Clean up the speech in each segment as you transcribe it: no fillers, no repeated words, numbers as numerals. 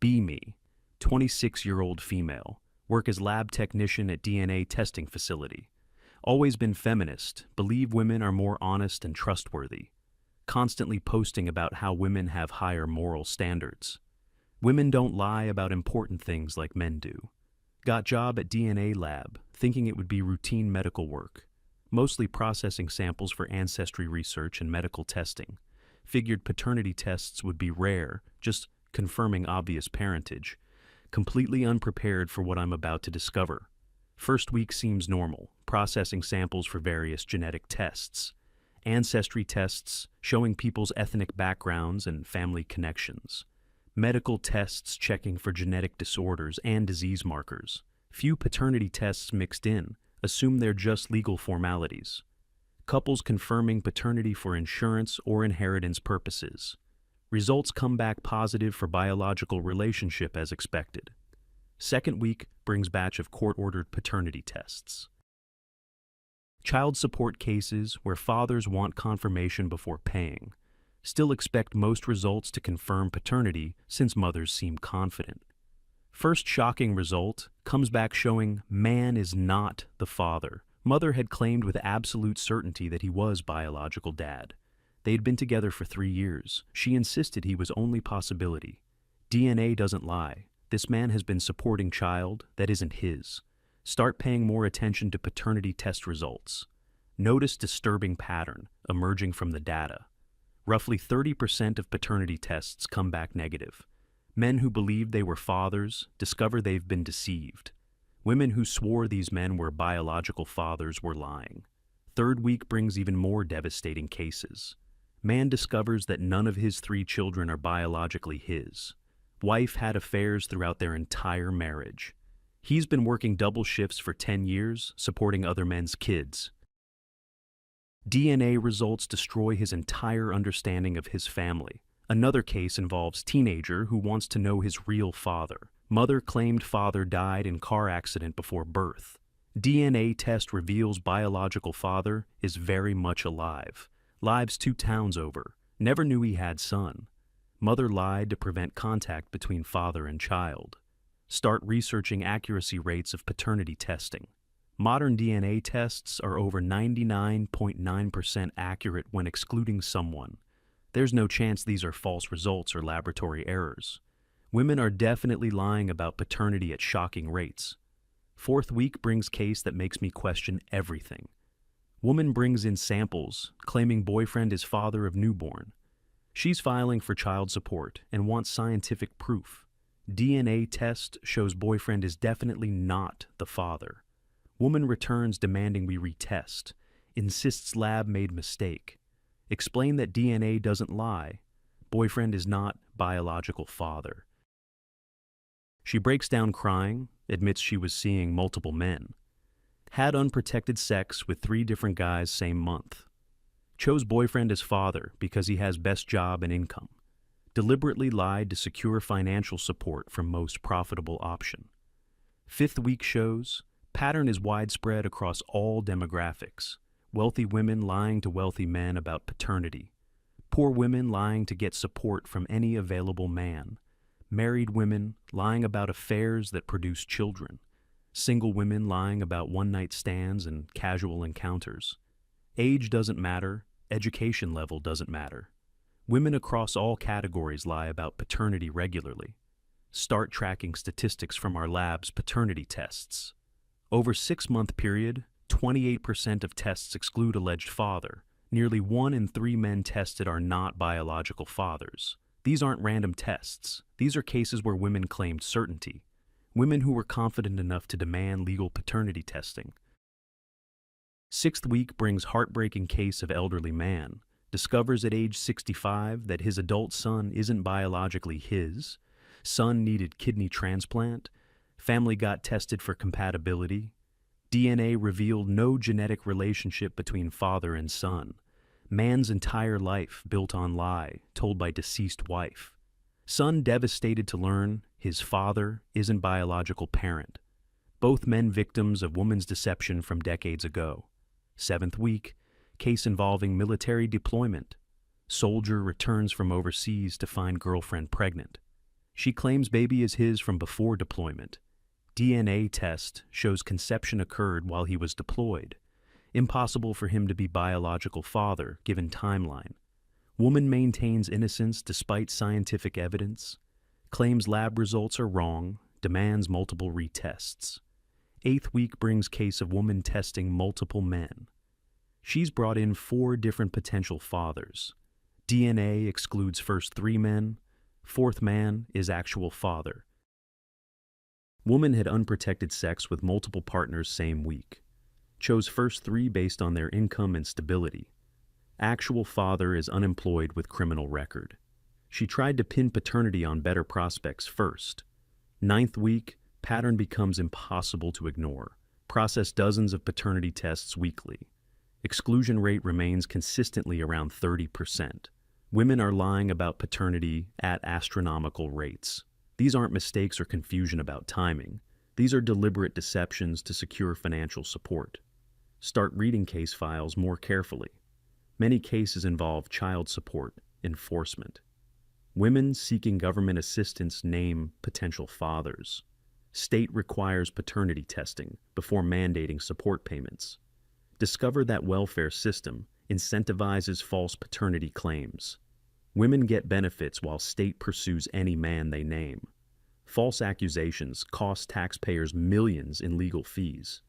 Be Me, 26-year-old female, work as lab technician at DNA testing facility. Always been feminist, believe women are more honest and trustworthy. Constantly posting about how women have higher moral standards. Women don't lie about important things like men do. Got job at DNA lab, thinking it would be routine medical work. Mostly processing samples for ancestry research and medical testing. Figured paternity tests would be rare, just confirming obvious parentage. Completely unprepared for what I'm about to discover. First week seems normal, processing samples for various genetic tests. Ancestry tests showing people's ethnic backgrounds and family connections. Medical tests checking for genetic disorders and disease markers. Few paternity tests mixed in, assume they're just legal formalities. Couples confirming paternity for insurance or inheritance purposes. Results come back positive for biological relationship as expected. Second week brings batch of court-ordered paternity tests. Child support cases where fathers want confirmation before paying. Still expect most results to confirm paternity since mothers seem confident. First shocking result comes back showing man is not the father. Mother had claimed with absolute certainty that he was biological dad. They had been together for 3 years. She insisted he was only possibility. DNA doesn't lie. This man has been supporting child that isn't his. Start paying more attention to paternity test results. Notice disturbing pattern emerging from the data. Roughly 30% of paternity tests come back negative. Men who believed they were fathers discover they've been deceived. Women who swore these men were biological fathers were lying. Third week brings even more devastating cases. Man discovers that none of his 3 children are biologically his. Wife had affairs throughout their entire marriage. He's been working double shifts for 10 years, supporting other men's kids. DNA results destroy his entire understanding of his family. Another case involves teenager who wants to know his real father. Mother claimed father died in car accident before birth. DNA test reveals biological father is very much alive. Lives 2 towns over. Never knew he had son. Mother lied to prevent contact between father and child. Start researching accuracy rates of paternity testing. Modern DNA tests are over 99.9% accurate when excluding someone. There's no chance these are false results or laboratory errors. Women are definitely lying about paternity at shocking rates. Fourth week brings case that makes me question everything. Woman brings in samples, claiming boyfriend is father of newborn. She's filing for child support and wants scientific proof. DNA test shows boyfriend is definitely not the father. Woman returns demanding we retest. Insists lab made mistake. Explain that DNA doesn't lie. Boyfriend is not biological father. She breaks down crying, admits she was seeing multiple men. Had unprotected sex with 3 different guys same month. Chose boyfriend as father because he has best job and income. Deliberately lied to secure financial support from most profitable option. Fifth week shows pattern is widespread across all demographics. Wealthy women lying to wealthy men about paternity. Poor women lying to get support from any available man. Married women lying about affairs that produce children. Single women lying about one-night stands and casual encounters. Age doesn't matter, education level doesn't matter. Women across all categories lie about paternity regularly. Start tracking statistics from our lab's paternity tests. Over 6-month period, 28% of tests exclude alleged father. Nearly 1 in 3 men tested are not biological fathers. These aren't random tests. These are cases where women claimed certainty. Women who were confident enough to demand legal paternity testing. 6th week brings heartbreaking case of elderly man. Discovers at age 65 that his adult son isn't biologically his. Son needed kidney transplant. Family got tested for compatibility. DNA revealed no genetic relationship between father and son. Man's entire life built on lie, told by deceased wife. Son devastated to learn his father isn't biological parent. Both men victims of woman's deception from decades ago. 7th week, case involving military deployment. Soldier returns from overseas to find girlfriend pregnant. She claims baby is his from before deployment. DNA test shows conception occurred while he was deployed. Impossible for him to be biological father, given timeline. Woman maintains innocence despite scientific evidence. Claims lab results are wrong, demands multiple retests. 8th week brings case of woman testing multiple men. She's brought in 4 different potential fathers. DNA excludes first 3 men. 4th man is actual father. Woman had unprotected sex with multiple partners same week. Chose first 3 based on their income and stability. Actual father is unemployed with criminal record. She tried to pin paternity on better prospects first. 9th week, pattern becomes impossible to ignore. Process dozens of paternity tests weekly. Exclusion rate remains consistently around 30%. Women are lying about paternity at astronomical rates. These aren't mistakes or confusion about timing. These are deliberate deceptions to secure financial support. Start reading case files more carefully. Many cases involve child support enforcement. Women seeking government assistance name potential fathers. State requires paternity testing before mandating support payments. Discover that welfare system incentivizes false paternity claims. Women get benefits while state pursues any man they name. False accusations cost taxpayers millions in legal fees.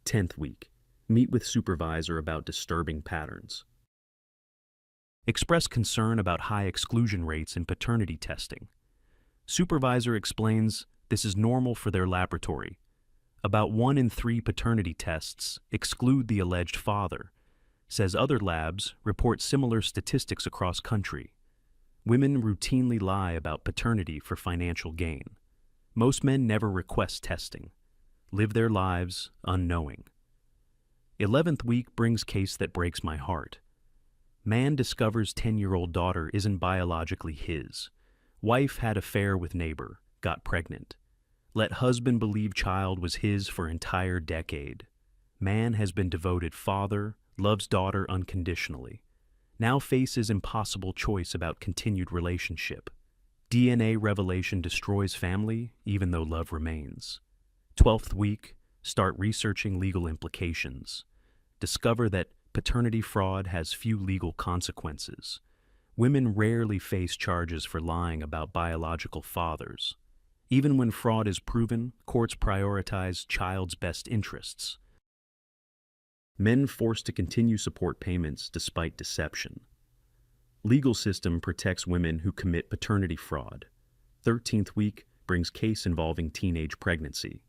10th week, meet with supervisor about disturbing patterns. Express concern about high exclusion rates in paternity testing. Supervisor explains this is normal for their laboratory. About 1 in 3 paternity tests exclude the alleged father. Says other labs report similar statistics across country. Women routinely lie about paternity for financial gain. Most men never request testing. Live their lives unknowing. 11th week brings case that breaks my heart. Man discovers 10-year-old daughter isn't biologically his. Wife had affair with neighbor, got pregnant. Let husband believe child was his for entire decade. Man has been devoted father, loves daughter unconditionally. Now faces impossible choice about continued relationship. DNA revelation destroys family, even though love remains. 12th week, start researching legal implications. Discover that paternity fraud has few legal consequences. Women rarely face charges for lying about biological fathers. Even when fraud is proven, courts prioritize child's best interests. Men forced to continue support payments despite deception. Legal system protects women who commit paternity fraud. 13th week brings case involving teenage pregnancy.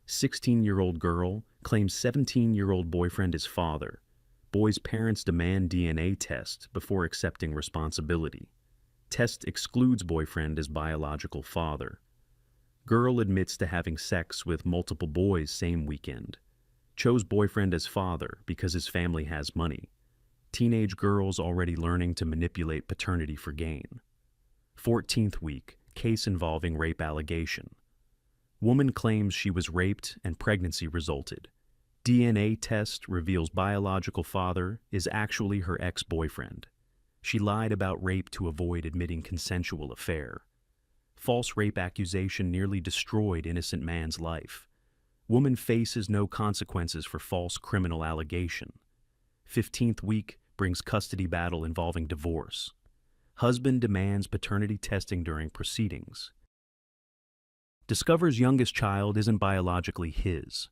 16-year-old girl claims 17-year-old boyfriend is father. Boy's parents demand DNA test before accepting responsibility. Test excludes boyfriend as biological father. Girl admits to having sex with multiple boys same weekend. Chose boyfriend as father because his family has money. Teenage girls already learning to manipulate paternity for gain. 14th week, case involving rape allegation. Woman claims she was raped and pregnancy resulted. DNA test reveals biological father is actually her ex-boyfriend. She lied about rape to avoid admitting consensual affair. False rape accusation nearly destroyed innocent man's life. Woman faces no consequences for false criminal allegation. 15th week brings custody battle involving divorce. Husband demands paternity testing during proceedings. Discovers youngest child isn't biologically his.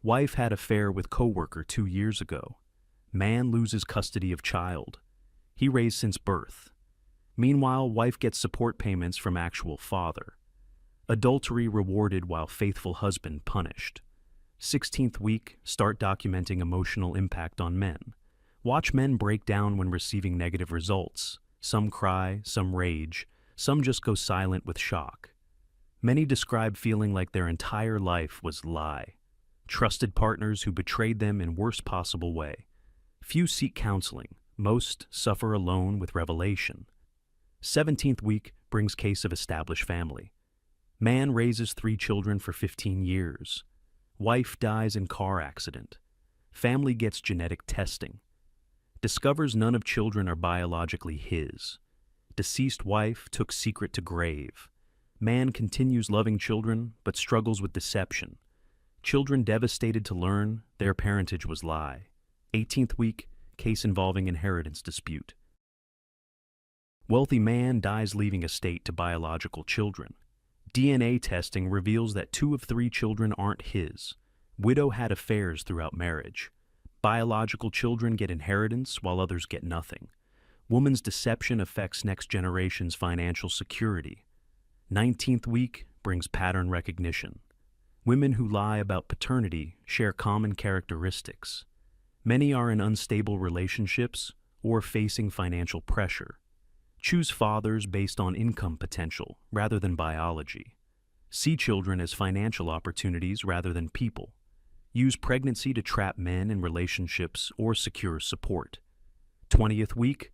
Wife had affair with coworker 2 years ago. Man loses custody of child. He raised since birth. Meanwhile, wife gets support payments from actual father. Adultery rewarded while faithful husband punished. 16th week, start documenting emotional impact on men. Watch men break down when receiving negative results. Some cry, some rage, some just go silent with shock. Many describe feeling like their entire life was lie. Trusted partners who betrayed them in worst possible way. Few seek counseling. Most suffer alone with revelation. 17th week brings case of established family. Man raises 3 children for 15 years. Wife dies in car accident. Family gets genetic testing. Discovers none of children are biologically his. Deceased wife took secret to grave. Man continues loving children, but struggles with deception. Children devastated to learn their parentage was lie. 18th week, case involving inheritance dispute. Wealthy man dies leaving estate to biological children. DNA testing reveals that 2 of 3 children aren't his. Widow had affairs throughout marriage. Biological children get inheritance while others get nothing. Woman's deception affects next generation's financial security. 19th week brings pattern recognition. Women who lie about paternity share common characteristics. Many are in unstable relationships or facing financial pressure. Choose fathers based on income potential rather than biology. See children as financial opportunities rather than people. Use pregnancy to trap men in relationships or secure support. 20th week,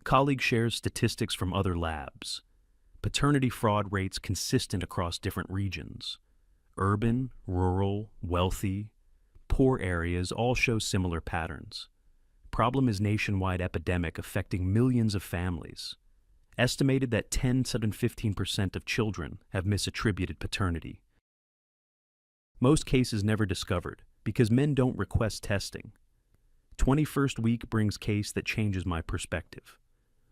colleague shares statistics from other labs. Paternity fraud rates consistent across different regions. Urban, rural, wealthy, poor areas all show similar patterns. Problem is nationwide epidemic affecting millions of families. Estimated that 10 to 15% of children have misattributed paternity. Most cases never discovered because men don't request testing. 21st week brings case that changes my perspective.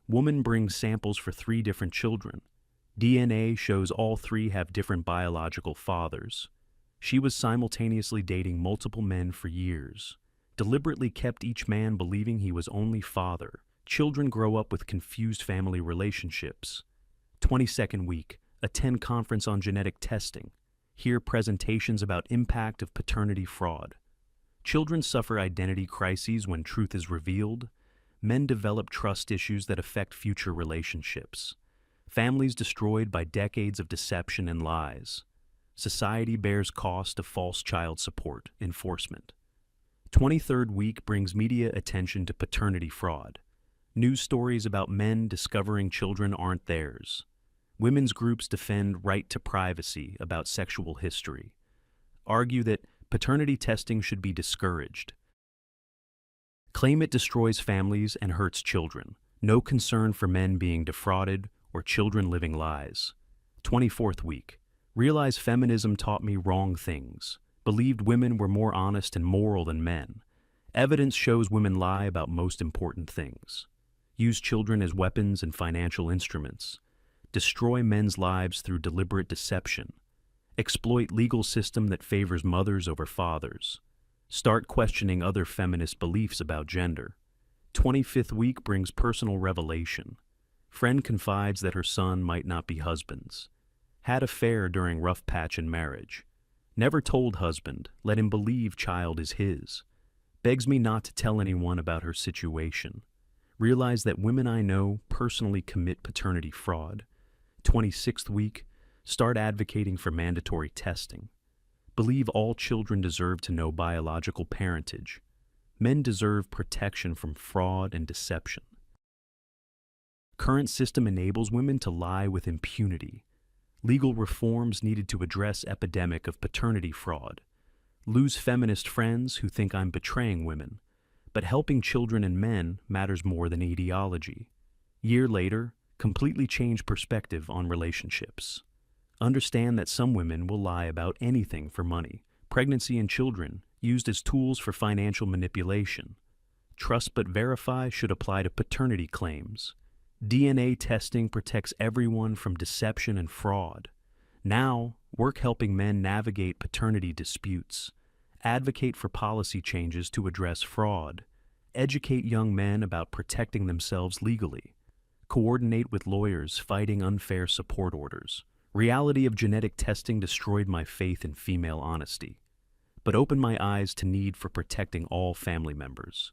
Woman brings samples for 3 different children. DNA shows all 3 have different biological fathers. She was simultaneously dating multiple men for years, deliberately kept each man believing he was only father. Children grow up with confused family relationships. 22nd week, attend conference on genetic testing. Hear presentations about impact of paternity fraud. Children suffer identity crises when truth is revealed. Men develop trust issues that affect future relationships. Families destroyed by decades of deception and lies. Society bears cost of false child support enforcement. 23rd week brings media attention to paternity fraud. News stories about men discovering children aren't theirs. Women's groups defend right to privacy about sexual history. Argue that paternity testing should be discouraged. Claim it destroys families and hurts children. No concern for men being defrauded or children living lies. 24th week. Realize feminism taught me wrong things. Believed women were more honest and moral than men. Evidence shows women lie about most important things. Use children as weapons and financial instruments. Destroy men's lives through deliberate deception. Exploit legal system that favors mothers over fathers. Start questioning other feminist beliefs about gender. 25th week brings personal revelation. Friend confides that her son might not be husband's. Had affair during rough patch in marriage. Never told husband, let him believe child is his. Begs me not to tell anyone about her situation. Realize that women I know personally commit paternity fraud. 26th week, start advocating for mandatory testing. Believe all children deserve to know biological parentage. Men deserve protection from fraud and deception. Current system enables women to lie with impunity. Legal reforms needed to address epidemic of paternity fraud. Lose feminist friends who think I'm betraying women. But helping children and men matters more than ideology. Year later, completely change perspective on relationships. Understand that some women will lie about anything for money. Pregnancy and children used as tools for financial manipulation. Trust but verify should apply to paternity claims. DNA testing protects everyone from deception and fraud. Now, work helping men navigate paternity disputes. Advocate for policy changes to address fraud. Educate young men about protecting themselves legally. Coordinate with lawyers fighting unfair support orders. Reality of genetic testing destroyed my faith in female honesty, but opened my eyes to need for protecting all family members.